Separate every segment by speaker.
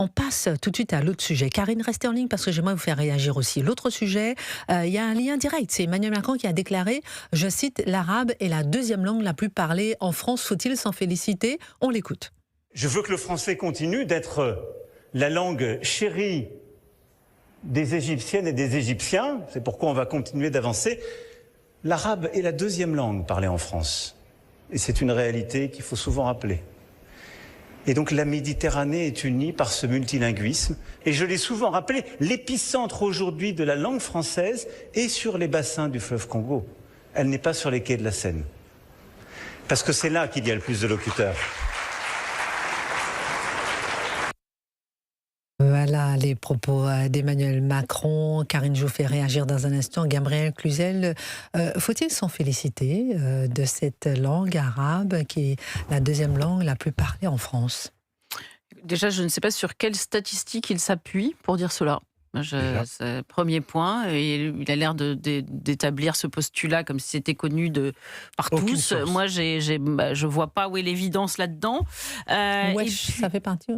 Speaker 1: On passe tout de suite à l'autre sujet. Karine, restez en ligne parce que j'aimerais vous faire réagir aussi. L'autre sujet, il y a un lien direct. C'est Emmanuel Macron qui a déclaré, je cite, « L'arabe est la deuxième langue la plus parlée en France. Faut-il s'en féliciter ?» On l'écoute.
Speaker 2: Je veux que le français continue d'être la langue chérie des Égyptiennes et des Égyptiens. C'est pourquoi on va continuer d'avancer. L'arabe est la deuxième langue parlée en France. Et c'est une réalité qu'il faut souvent rappeler. Et donc la Méditerranée est unie par ce multilinguisme. Et je l'ai souvent rappelé, l'épicentre aujourd'hui de la langue française est sur les bassins du fleuve Congo. Elle n'est pas sur les quais de la Seine. Parce que c'est là qu'il y a le plus de locuteurs.
Speaker 1: Voilà les propos d'Emmanuel Macron. Karine, je vous fais réagir dans un instant. Gabriel Cluzel, faut-il s'en féliciter de cette langue arabe qui est la deuxième langue la plus parlée en France?
Speaker 3: Déjà, je ne sais pas sur quelle statistique il s'appuie pour dire cela. C'est premier point, et il a l'air d'établir ce postulat comme si c'était connu par tous. Moi, je vois pas où est l'évidence là-dedans.
Speaker 1: Ça fait partie.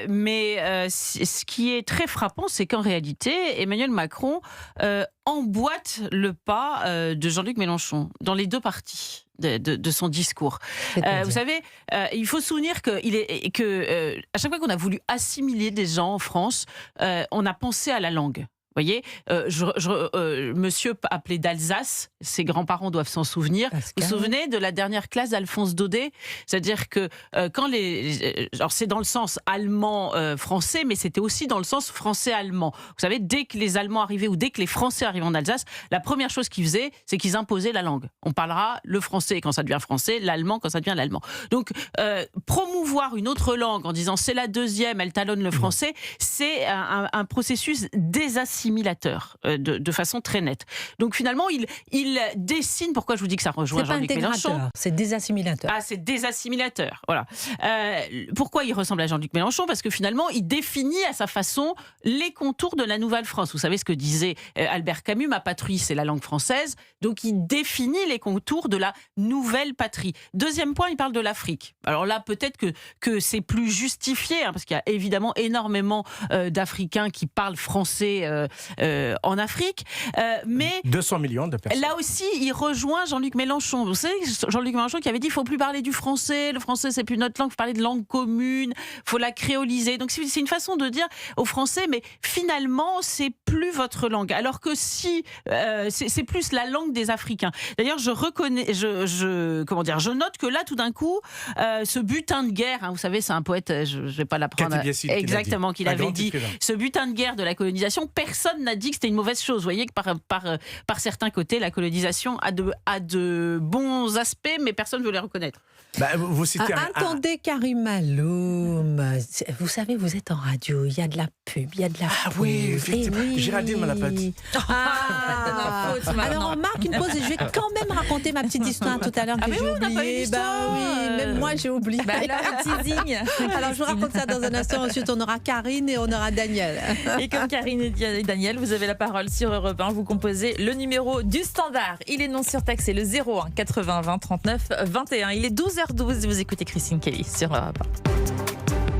Speaker 3: Mais ce qui est très frappant, c'est qu'en réalité, Emmanuel Macron emboîte le pas de Jean-Luc Mélenchon dans les deux parties de son discours. Vous savez, il faut se souvenir que à chaque fois qu'on a voulu assimiler des gens en France, on a pensé à la langue. Vous voyez, monsieur appelé d'Alsace, ses grands-parents doivent s'en souvenir. Pascal. Vous vous souvenez de la dernière classe d'Alphonse Daudet? C'est-à-dire que quand alors c'est dans le sens allemand-français, mais c'était aussi dans le sens français-allemand. Vous savez, dès que les Allemands arrivaient ou dès que les Français arrivaient en Alsace, la première chose qu'ils faisaient, c'est qu'ils imposaient la langue. On parlera le français quand ça devient français, l'allemand quand ça devient l'allemand. Donc, promouvoir une autre langue en disant c'est la deuxième, elle talonne le français, c'est un processus désassimilateur de façon très nette. Donc finalement, il dessine, pourquoi je vous dis que ça rejoint Jean-Luc Mélenchon.
Speaker 1: C'est désassimilateur.
Speaker 3: Ah, c'est désassimilateur, voilà. Pourquoi il ressemble à Jean-Luc Mélenchon? Parce que finalement, il définit à sa façon les contours de la Nouvelle-France. Vous savez ce que disait Albert Camus, ma patrie, c'est la langue française. Donc il définit les contours de la nouvelle patrie. Deuxième point, il parle de l'Afrique. Alors là, peut-être que c'est plus justifié, parce qu'il y a évidemment énormément d'Africains qui parlent français en Afrique, mais
Speaker 4: 200 millions de personnes.
Speaker 3: Là aussi, il rejoint Jean-Luc Mélenchon. Vous savez, Jean-Luc Mélenchon qui avait dit il faut plus parler du français. Le français, c'est plus notre langue. Il faut parler de langue commune. Il faut la créoliser. Donc c'est une façon de dire aux Français, mais finalement, c'est plus votre langue. Alors que si c'est plus la langue des Africains. D'ailleurs, je note que là, tout d'un coup, ce butin de guerre, vous savez, c'est un poète, je vais pas l'apprendre exactement, qu'il avait dit, ce butin de guerre de la colonisation. Personne n'a dit que c'était une mauvaise chose. Vous voyez que par certains côtés, la colonisation a de bons aspects, mais personne ne veut les reconnaître.
Speaker 1: Vous citez attendez, Karim Aloum. Vous savez, vous êtes en radio, il y a de la pub, il y a de la pub.
Speaker 4: Oui, effectivement. Géraldine m'en a pas dit.
Speaker 1: Alors on marque une pause et je vais quand même raconter ma petite histoire tout à l'heure que j'ai oubliée. Oui, même moi j'ai oublié.
Speaker 5: Teasing.
Speaker 1: Alors je vous raconte ça dans un instant. Ensuite on aura Karine et on aura Daniel.
Speaker 5: Et comme Karine et Daniel, vous avez la parole sur Europe 1. Vous composez le numéro du standard. Il est non surtaxé, le 01 80 20 39 21. Il est 12h12. Vous écoutez Christine Kelly sur Europe 1.